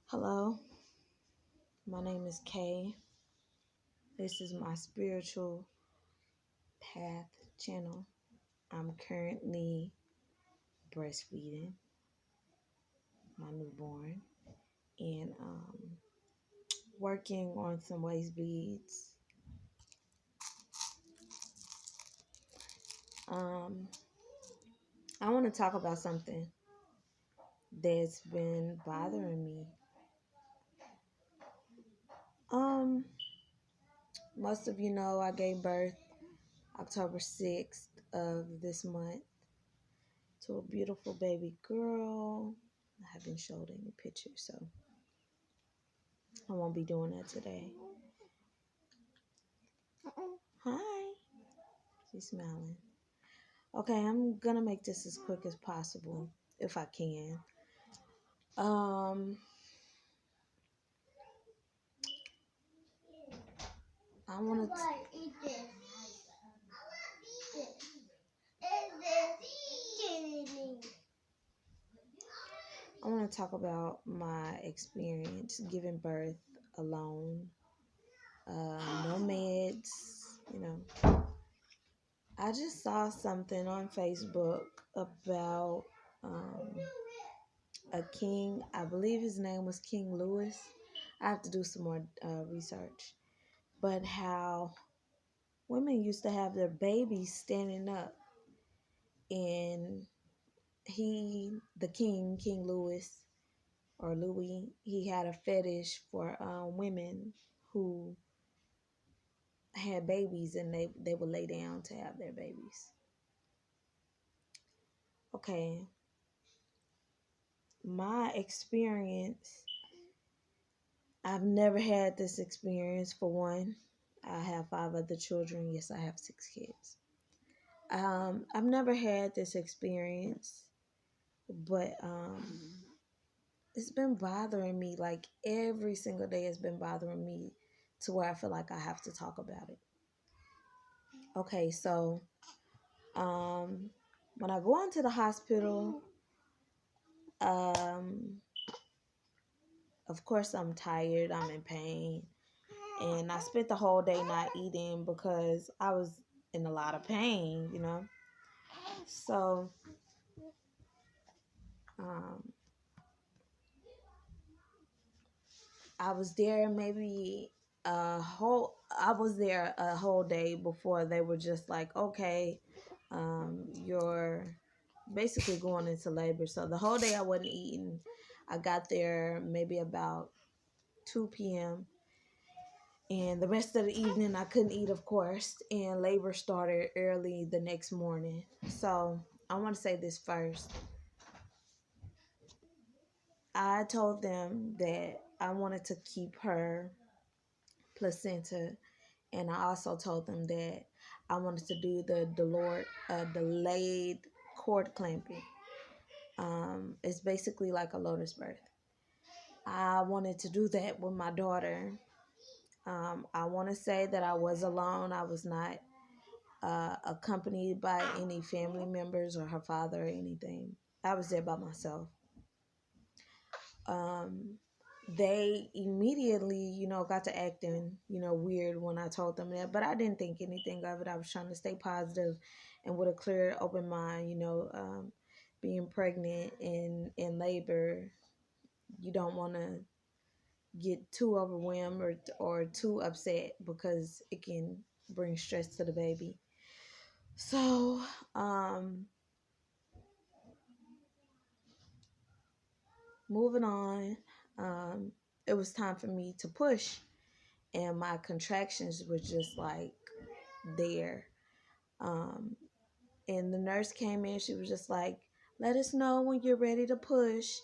Hello, my name is Kay. This is my spiritual path channel. I'm currently breastfeeding my newborn and working on some waist beads. Um, I want to talk about something that's been bothering me. Um, Most of you know I gave birth October 6th of this month to a beautiful baby girl. I haven't showed any pictures, so I won't be doing that today. Hi. She's smiling. Okay, I'm gonna make this as quick as possible if I can. Um, I want to. I want to talk about my experience giving birth alone. No meds. You know, I just saw something on Facebook about a king. I believe his name was King Louis. I have to do some more research. But how women used to have their babies standing up, and King Louis or Louis, he had a fetish for women who had babies, and they would lay down to have their babies. Okay, my experience, I've never had this experience. For one, I have 5 other children. Yes, I have 6 kids. I've never had this experience, but it's been bothering me. Like every single day, it's been bothering me to where I feel like I have to talk about it. Okay, so when I go into the hospital, um, of course I'm tired. I'm in pain, and I spent the whole day not eating because I was in a lot of pain. So um, I was there maybe I was there a whole day before they were just like, okay, you're basically going into labor. So the whole day I wasn't eating. I got there maybe about 2 p.m. And the rest of the evening I couldn't eat, of course, and labor started early the next morning. So I want to say this first. I told them that I wanted to keep her placenta, and I also told them that I wanted to do the delayed cord clamping. It's basically like a lotus birth. I wanted to do that with my daughter. I want to say that I was alone. I was not accompanied by any family members or her father or anything. I was there by myself. Um, they immediately, got to acting, weird when I told them that, but I didn't think anything of it. I was trying to stay positive and with a clear, open mind, being pregnant and in labor, you don't want to get too overwhelmed or too upset because it can bring stress to the baby. So, moving on, it was time for me to push, and my contractions were just like there. Um, and the nurse came in. She was just like, "Let us know when you're ready to push."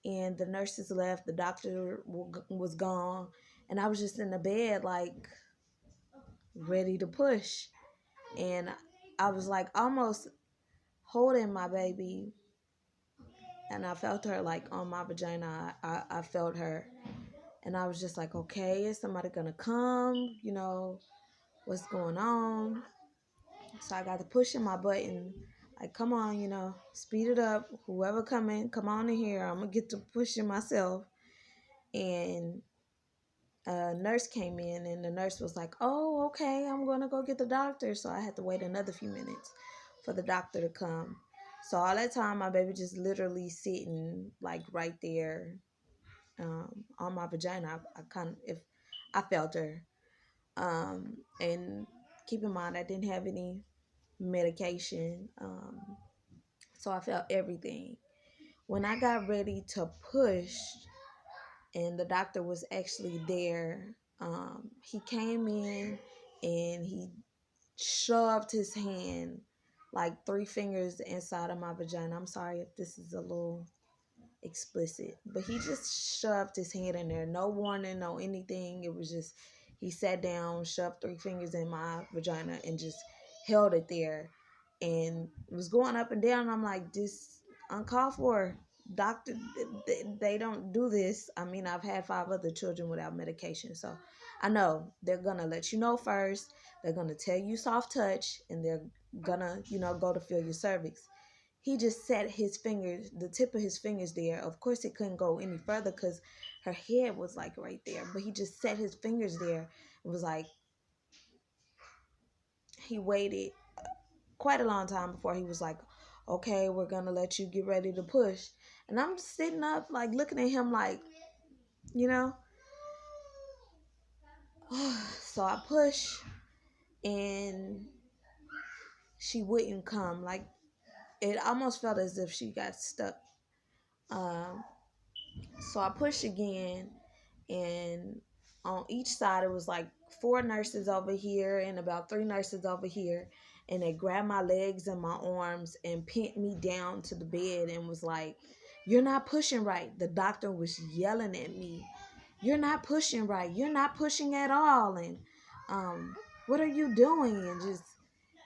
And the nurses left. The doctor was gone, and I was just in the bed, like ready to push. And I was like almost holding my baby, and I felt her like on my vagina. I felt her, and I was just like, okay, is somebody gonna come? What's going on? So I got to pushing my button, like, come on, speed it up. Whoever coming, come on in here. I'm gonna get to pushing myself. And a nurse came in, and the nurse was like, "Oh, okay, I'm going to go get the doctor." So I had to wait another few minutes for the doctor to come. So all that time, my baby just literally sitting like right there, on my vagina. I kind of, if I felt her, and keep in mind I didn't have any medication, so I felt everything. When I got ready to push, and the doctor was actually there, he came in and he shoved his hand like 3 fingers inside of my vagina. I'm sorry if this is a little explicit, but he just shoved his hand in there. No warning, no anything. It was just, he sat down, shoved 3 fingers in my vagina, and just held it there. And it was going up and down. I'm like, this uncalled for. Doctor, they don't do this. I mean, I've had 5 other children without medication, so I know they're gonna let you know first. They're gonna tell you soft touch, and they're gonna, go to feel your cervix. He just set his fingers, the tip of his fingers there. Of course, it couldn't go any further because her head was like right there. But he just set his fingers there. It was like he waited quite a long time before he was like, "Okay, we're gonna let you get ready to push." And I'm just sitting up, like looking at him, like, you know. So I push, and she wouldn't come. Like, it almost felt as if she got stuck. Um, so I pushed again, and on each side it was like 4 nurses over here and about 3 nurses over here, and they grabbed my legs and my arms and pinned me down to the bed and was like, "You're not pushing right." The doctor was yelling at me, "You're not pushing right, you're not pushing at all, and um what are you doing?" And just,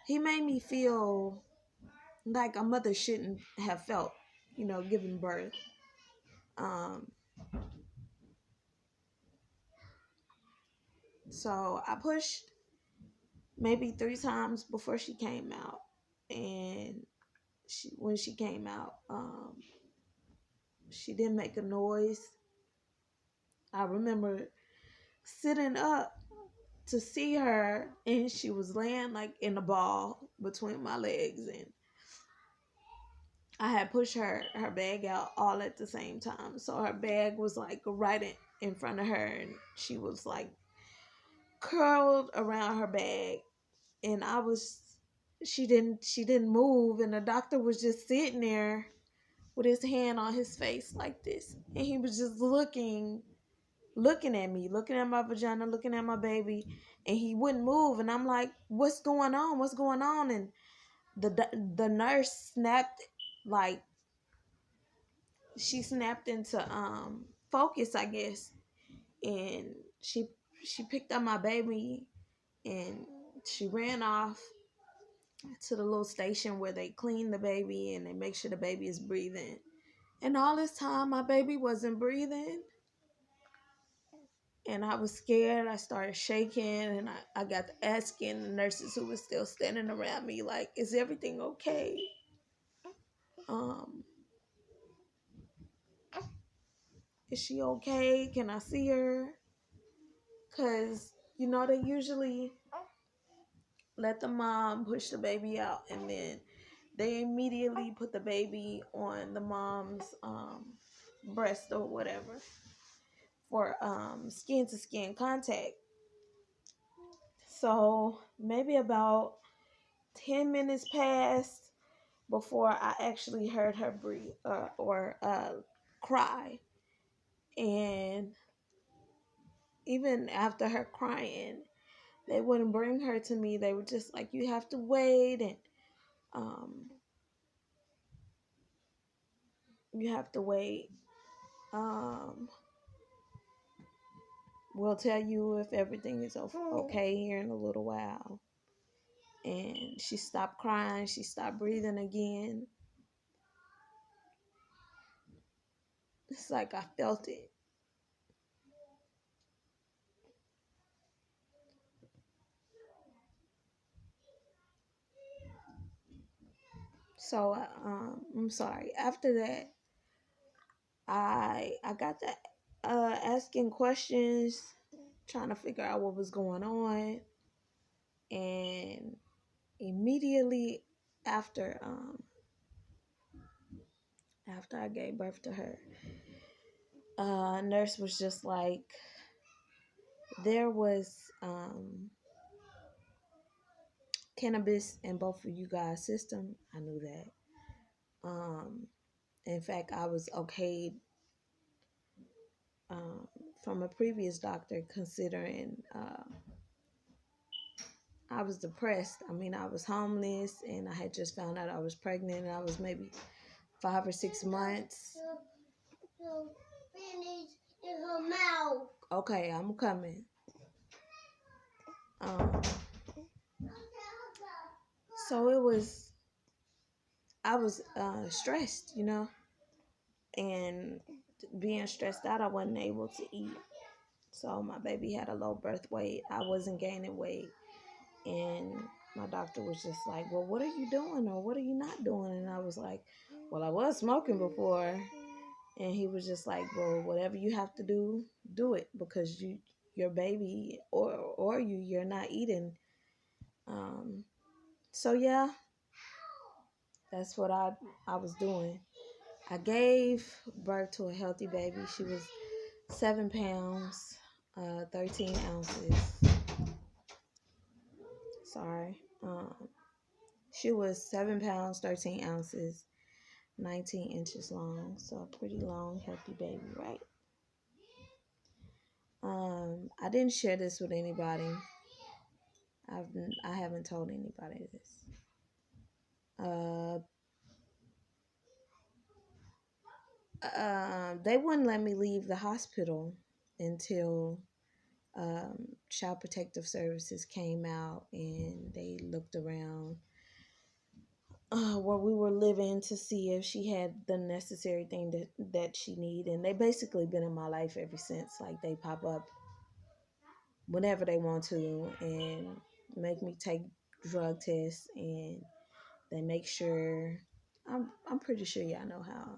he made me feel like a mother shouldn't have felt, giving birth. um so I pushed maybe 3 times before she came out. And when she came out, she didn't make a noise. I remember sitting up to see her, and she was laying like in a ball between my legs, and I had pushed her bag out all at the same time. So her bag was like right in front of her, and she was like curled around her bag, and she didn't move, and the doctor was just sitting there with his hand on his face like this, and he was just looking at me, looking at my vagina, looking at my baby, and he wouldn't move. And I'm like, what's going on, and the nurse snapped, like, she snapped into focus, I guess. And she picked up my baby, and she ran off to the little station where they clean the baby and they make sure the baby is breathing. And all this time, my baby wasn't breathing. And I was scared. I started shaking, and I got to asking the nurses who were still standing around me, like, is everything okay? Um, is she okay? Can I see her? Because, they usually let the mom push the baby out, and then they immediately put the baby on the mom's breast or whatever for skin to skin contact. So maybe about 10 minutes passed before I actually heard her breathe, or cry. And even after her crying, they wouldn't bring her to me. They were just like, you have to wait, and um, you have to wait. Um, we'll tell you if everything is okay here in a little while. And she stopped crying. She stopped breathing again. It's like I felt it. So I'm sorry. After that, I got that. asking questions, trying to figure out what was going on. And immediately after after I gave birth to her, nurse was just like, there was cannabis in both of you guys' system. I knew that. In fact, I was okayed um, from a previous doctor, considering I was depressed. I mean, I was homeless and I had just found out I was pregnant, and I was maybe 5 or 6 months. Okay, I'm coming. Um, so I was stressed, and being stressed out, I wasn't able to eat. So my baby had a low birth weight. I wasn't gaining weight. And my doctor was just like, well, what are you doing or what are you not doing? And I was like, well, I was smoking before. And he was just like, well, whatever you have to do it, because your baby or you're not eating. Um, so yeah, that's what I was doing. I gave birth to a healthy baby. She was 7 pounds, 13 ounces. Sorry. She was 7 pounds, 13 ounces, 19 inches long. So a pretty long, healthy baby, right? I didn't share this with anybody. I haven't told anybody this. They wouldn't let me leave the hospital until Child Protective Services came out and they looked around where we were living to see if she had the necessary thing that she needed. And they basically been in my life ever since. Like, they pop up whenever they want to and make me take drug tests, and they make sure. I'm pretty sure y'all know how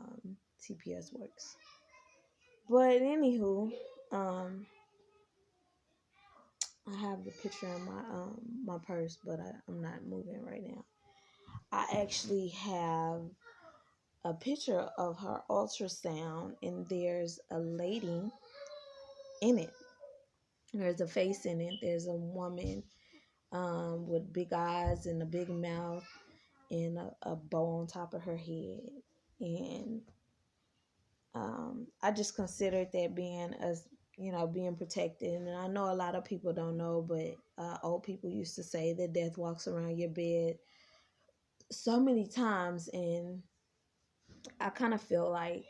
TPS works. But anywho, I have the picture in my purse, but I'm not moving right now. I actually have a picture of her ultrasound, and there's a lady in it. There's a face in it. There's a woman with big eyes and a big mouth and a bow on top of her head. And I just considered that being as being protected. And I know a lot of people don't know, but old people used to say that death walks around your bed so many times, and I kind of feel like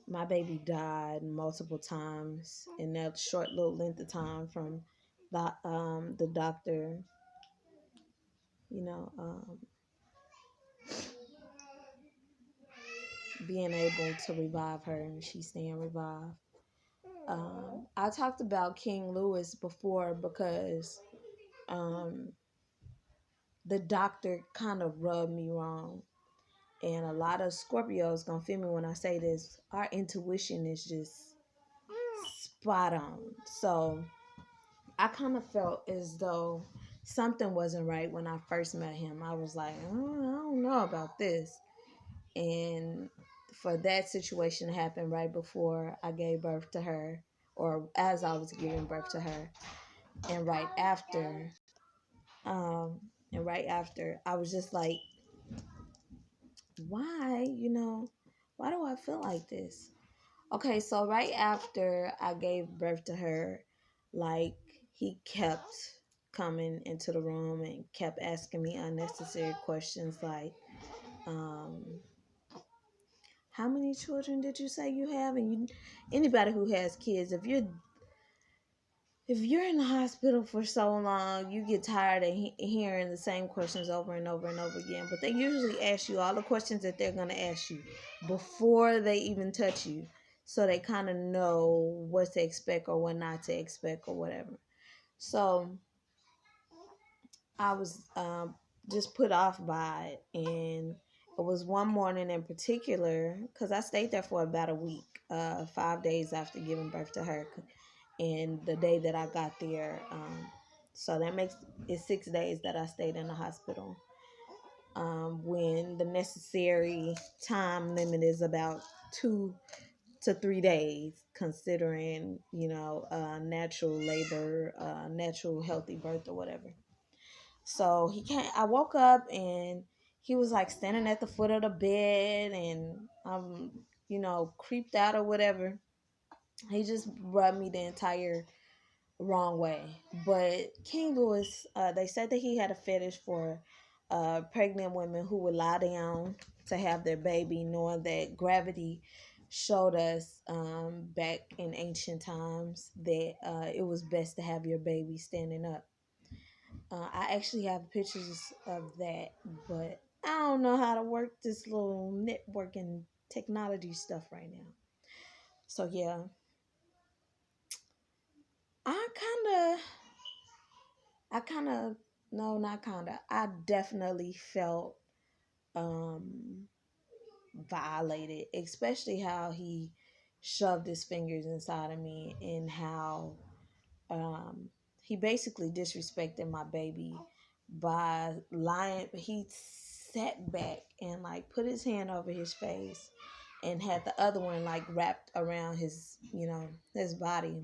my baby died multiple times in that short little length of time from the doctor, you know, being able to revive her, and she's staying revived. I talked about King Louis before because the doctor kind of rubbed me wrong. And a lot of Scorpios gonna feel me when I say this. Our intuition is just spot on. So I kind of felt as though something wasn't right when I first met him. I was like, oh, I don't know about this. And for that situation to happen right before I gave birth to her, or as I was giving birth to her, and right after, I was just like, why, why do I feel like this? Okay, so right after I gave birth to her, like, he kept coming into the room and kept asking me unnecessary questions like, um, how many children did you say you have? And anybody who has kids, if you're in the hospital for so long, you get tired of hearing the same questions over and over and over again. But they usually ask you all the questions that they're going to ask you before they even touch you. So they kind of know what to expect or what not to expect or whatever. So I was just put off by it. And it was one morning in particular, because I stayed there for about a week, 5 days after giving birth to her, and the day that I got there. So that makes it 6 days that I stayed in the hospital. When the necessary time limit is about 2 to 3 days, considering natural labor, natural healthy birth or whatever. So he came. I woke up and he was like standing at the foot of the bed, and I'm creeped out or whatever. He just rubbed me the entire wrong way. But King Louis, they said that he had a fetish for pregnant women who would lie down to have their baby, knowing that gravity showed us back in ancient times that it was best to have your baby standing up. I actually have pictures of that, but I don't know how to work this little networking technology stuff right now. So yeah, I kind of, no, not kind of. I definitely felt um violated, especially how he shoved his fingers inside of me, and how um he basically disrespected my baby by lying. He sat back and like put his hand over his face and had the other one like wrapped around his body,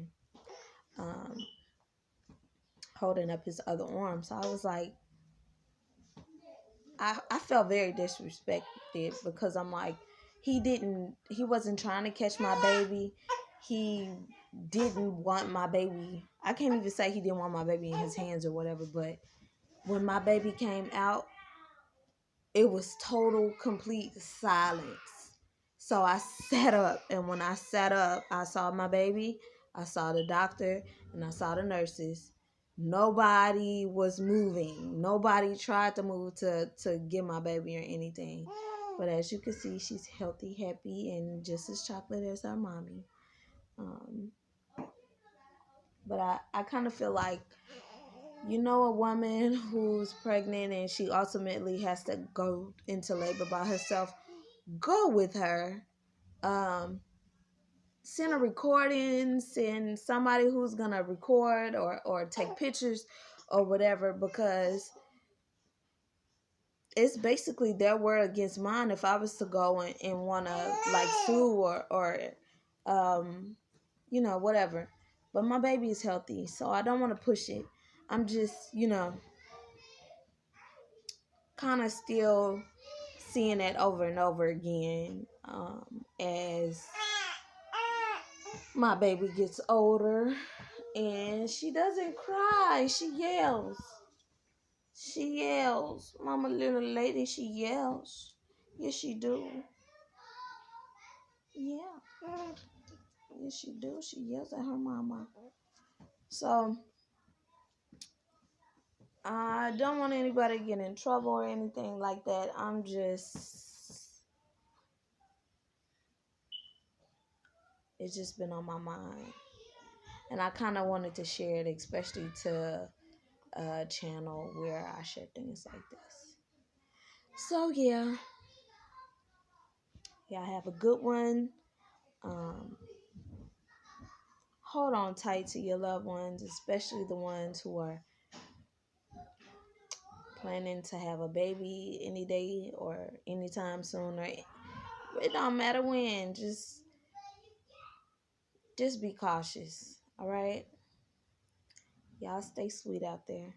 um holding up his other arm. So I was like, I felt very disrespected, because I'm like, he wasn't trying to catch my baby. He didn't want my baby. I can't even say he didn't want my baby in his hands or whatever, but when my baby came out, it was total complete silence. So I sat up, and when I sat up, I saw my baby, I saw the doctor, and I saw the nurses. Nobody was moving. Nobody tried to move to get my baby or anything. But as you can see, she's healthy, happy, and just as chocolate as her mommy. Um, but I kind of feel like, a woman who's pregnant and she ultimately has to go into labor by herself, go with her. Send a recording, send somebody who's gonna record or take pictures or whatever, because it's basically their word against mine if I was to go and want to like sue or whatever. But my baby is healthy, so I don't want to push it. I'm just kind of still seeing that over and over again, as my baby gets older, and she doesn't cry, she yells. She yells. Mama, little lady, she yells. Yes, she do. Yeah. Yes, she do. She yells at her mama. So I don't want anybody to get in trouble or anything like that. It's just been on my mind. And I kind of wanted to share it, especially to a channel where I share things like this. So yeah, have a good one. Um, Hold on tight to your loved ones, especially the ones who are planning to have a baby any day or anytime soon, or it don't matter when. Just be cautious. All right, y'all stay sweet out there.